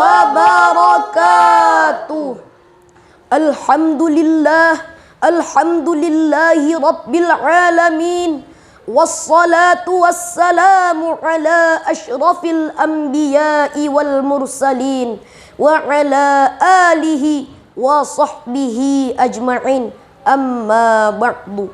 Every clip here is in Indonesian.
wabarakatuh. Alhamdulillahi rabbil alamin. Wassalatu wassalamu ala ashrafil anbiya'i wal mursalin wa ala alihi wa sahbihi ajma'in. Amma ba'du.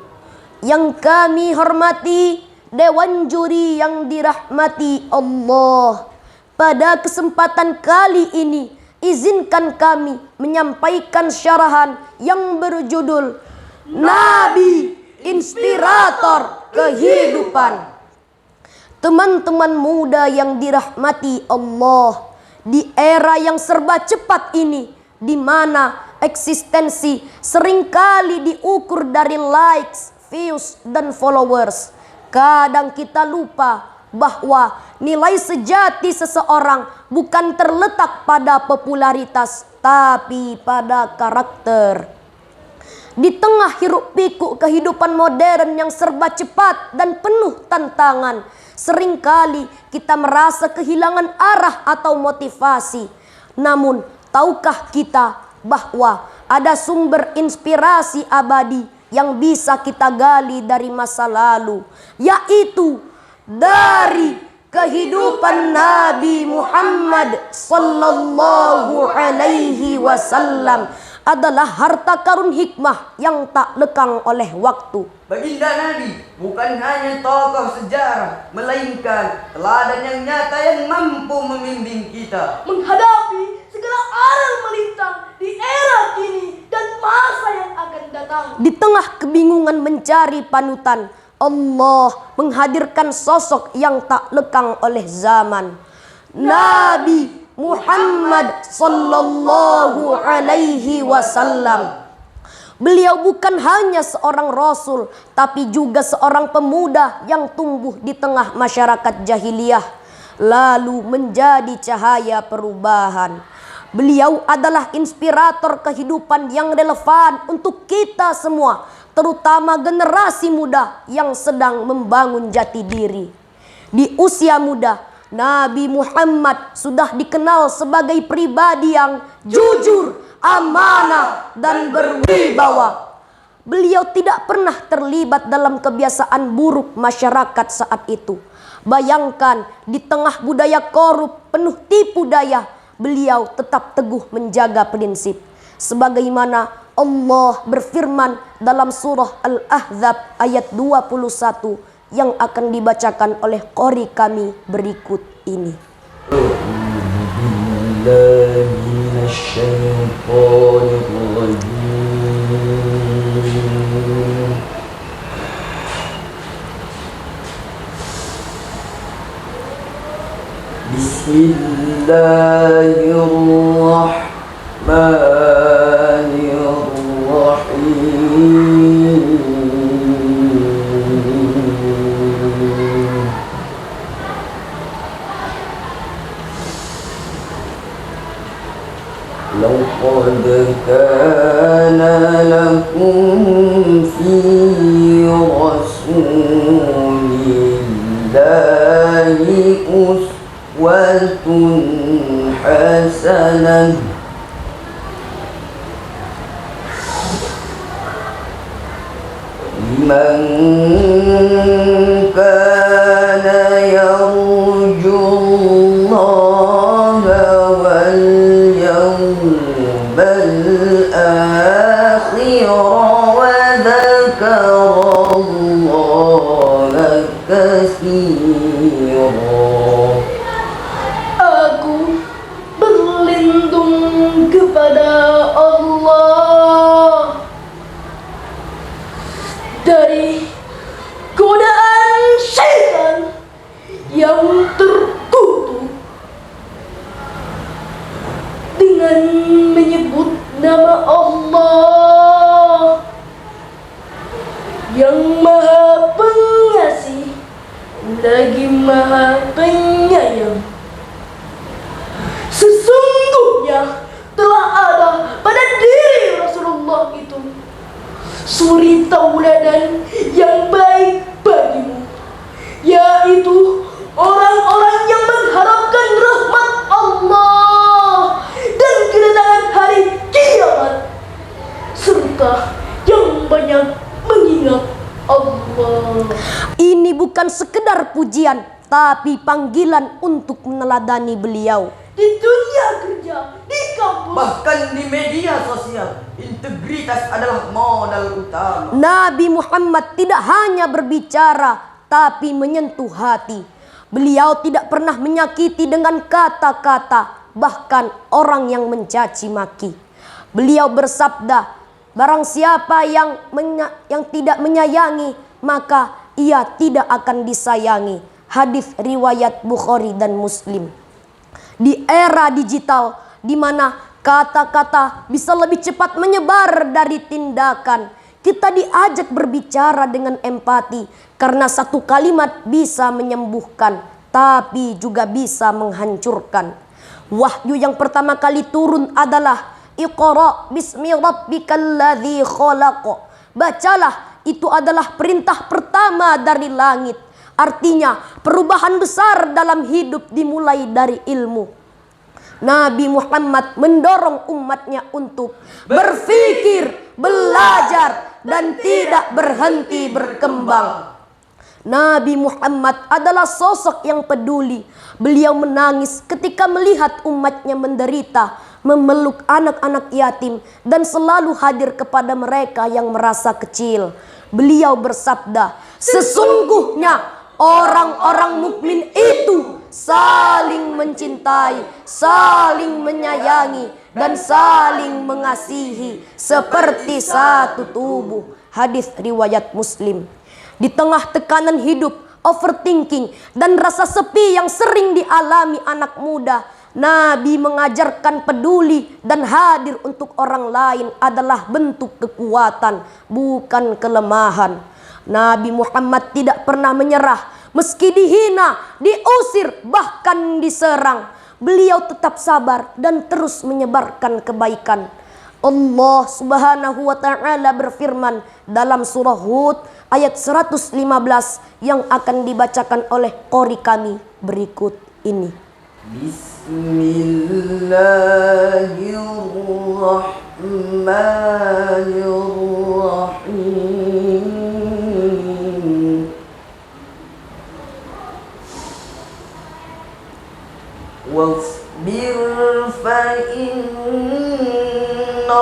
Yang kami hormati Dewan Juri yang dirahmati Allah, pada kesempatan kali ini izinkan kami menyampaikan syarahan yang berjudul Nabi Inspirator Kehidupan. Teman-teman muda yang dirahmati Allah, di era yang serba cepat ini, di mana eksistensi seringkali diukur dari likes, views, dan followers, kadang kita lupa bahwa nilai sejati seseorang bukan terletak pada popularitas, tapi pada karakter. Di tengah hiruk pikuk kehidupan modern yang serba cepat dan penuh tantangan, seringkali kita merasa kehilangan arah atau motivasi. Namun, tahukah kita bahwa ada sumber inspirasi abadi yang bisa kita gali dari masa lalu, yaitu dari kehidupan Nabi Muhammad sallallahu alaihi wasallam, adalah harta karun hikmah yang tak lekang oleh waktu. Baginda Nabi bukan hanya tokoh sejarah, melainkan teladan yang nyata yang mampu membimbing kita menghadapi segala aral melintang di era kini dan masa yang akan datang. Di tengah kebingungan mencari panutan, Allah menghadirkan sosok yang tak lekang oleh zaman, Nabi Muhammad sallallahu alaihi wasallam. Beliau bukan hanya seorang rasul, tapi juga seorang pemuda yang tumbuh di tengah masyarakat jahiliyah, lalu menjadi cahaya perubahan. Beliau adalah inspirator kehidupan yang relevan untuk kita semua, terutama generasi muda yang sedang membangun jati diri. Di usia muda, Nabi Muhammad sudah dikenal sebagai pribadi yang jujur, amanah, dan berwibawa. Beliau tidak pernah terlibat dalam kebiasaan buruk masyarakat saat itu. Bayangkan, di tengah budaya korup penuh tipu daya, beliau tetap teguh menjaga prinsip. Sebagaimana Allah berfirman dalam surah Al-Ahzab ayat 21 yang akan dibacakan oleh qori kami berikut ini. Bismillahirrahmanirrahim. لقد كان لكم في رسول الله أسوة حسنة لمن كان يرجو الله واليوم الآخر وذكر الله كثيرا. Aku berlindung kepada Allah dari godaan syaitan yang terkutuk dengan menyebut nama Allah yang Maha Pengasih lagi Maha Penyayang. Sesungguhnya telah ada pada diri Rasulullah itu suri tauladan yang baik bagimu, yaitu orang-orang yang mengharapkan rahmat Allah sekedar pujian, tapi panggilan untuk meneladani beliau. Di dunia kerja, di kampus, Bahkan di media sosial, integritas adalah modal utama. Nabi Muhammad tidak hanya berbicara, tapi menyentuh hati. Beliau tidak pernah menyakiti dengan kata-kata, bahkan orang yang mencaci maki. Beliau bersabda, barang siapa yang tidak menyayangi, maka ia tidak akan disayangi. Hadis riwayat Bukhari dan Muslim. Di era digital, di mana kata-kata bisa lebih cepat menyebar dari tindakan, kita diajak berbicara dengan empati, karena satu kalimat bisa menyembuhkan, tapi juga bisa menghancurkan. Wahyu yang pertama kali turun adalah Iqra bismi rabbikal ladzi khalaq. Bacalah, itu adalah perintah pertama dari langit. Artinya perubahan besar dalam hidup dimulai dari ilmu. Nabi Muhammad mendorong umatnya untuk berpikir, belajar, dan tidak berhenti berkembang. Nabi Muhammad adalah sosok yang peduli. Beliau menangis ketika melihat umatnya menderita, memeluk anak-anak yatim, dan selalu hadir kepada mereka yang merasa kecil. Beliau bersabda, sesungguhnya orang-orang mukmin itu saling mencintai, saling menyayangi, dan saling mengasihi seperti satu tubuh. Hadis riwayat Muslim. Di tengah tekanan hidup, overthinking, dan rasa sepi yang sering dialami anak muda, Nabi mengajarkan peduli dan hadir untuk orang lain adalah bentuk kekuatan, bukan kelemahan. Nabi Muhammad tidak pernah menyerah, meski dihina, diusir, bahkan diserang. Beliau tetap sabar dan terus menyebarkan kebaikan. Allah Subhanahu wa taala berfirman dalam surah Hud ayat 115 yang akan dibacakan oleh qori kami berikut ini. Bismillahirrahmanirrahim. Wasbir fa inna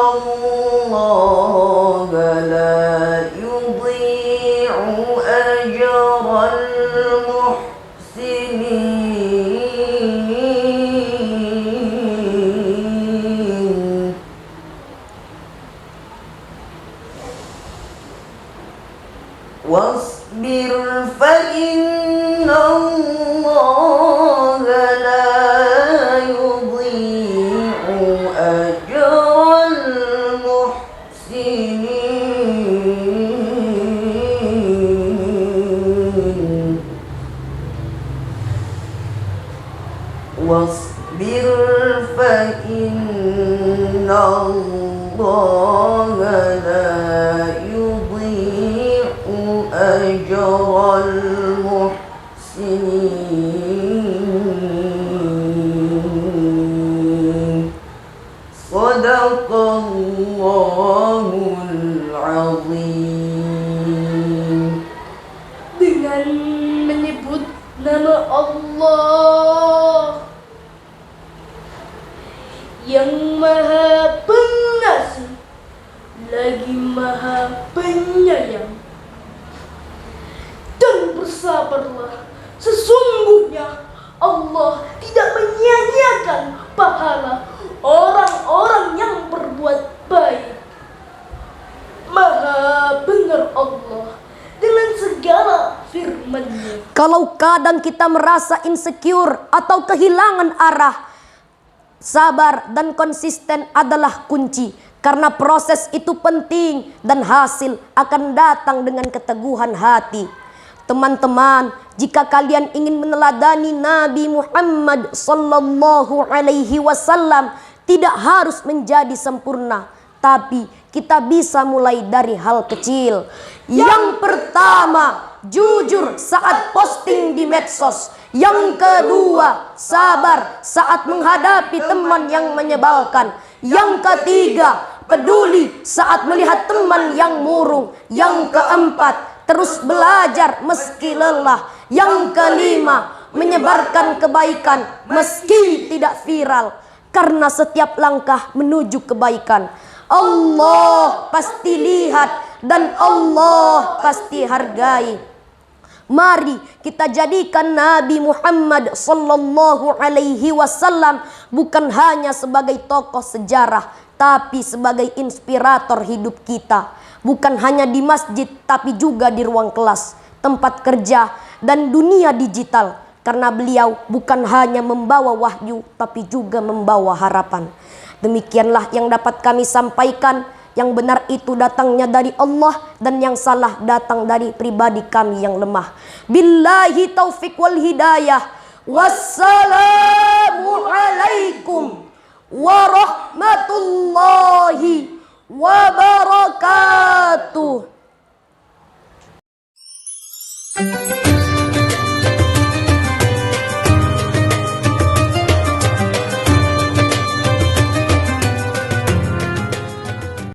Allaha la yudhi'u ajral muhsinin. Wasbir fa inna Allaha la yudhi'u ajral muhsinin. Wasbir fa inna Allaha la yudhi'u ajral muhsinin. Sadaqallahul azim. dengan menyebut nama Allah yang Maha Pengasih lagi Maha Penyayang. Dan bersabarlah, sesungguhnya Allah tidak menyia-nyiakan pahala orang-orang yang berbuat baik. Maha benar Allah dengan segala firman-Nya. Kalau kadang kita merasa insecure atau kehilangan arah, sabar dan konsisten adalah kunci. Karena proses itu penting dan hasil akan datang dengan keteguhan hati. Teman-teman, jika kalian ingin meneladani Nabi Muhammad sallallahu alaihi wasallam, tidak harus menjadi sempurna, tapi kita bisa mulai dari hal kecil. Yang pertama, jujur saat posting di medsos. Yang kedua, sabar saat menghadapi teman yang menyebalkan. Yang ketiga, peduli saat melihat teman yang murung. Yang keempat, terus belajar meski lelah. Yang kelima, menyebarkan kebaikan meski tidak viral, karena setiap langkah menuju kebaikan Allah pasti lihat dan Allah pasti hargai. Mari kita jadikan Nabi Muhammad sallallahu alaihi wasallam bukan hanya sebagai tokoh sejarah, tapi sebagai inspirator hidup kita. Bukan hanya di masjid, tapi juga di ruang kelas, tempat kerja, dan dunia digital. Karena beliau bukan hanya membawa wahyu, tapi juga membawa harapan. Demikianlah yang dapat kami sampaikan. Yang benar itu datangnya dari Allah, dan yang salah datang dari pribadi kami yang lemah. Billahi taufik wal hidayah. Wassalamu alaikum warahmatullahi wabarakatuh.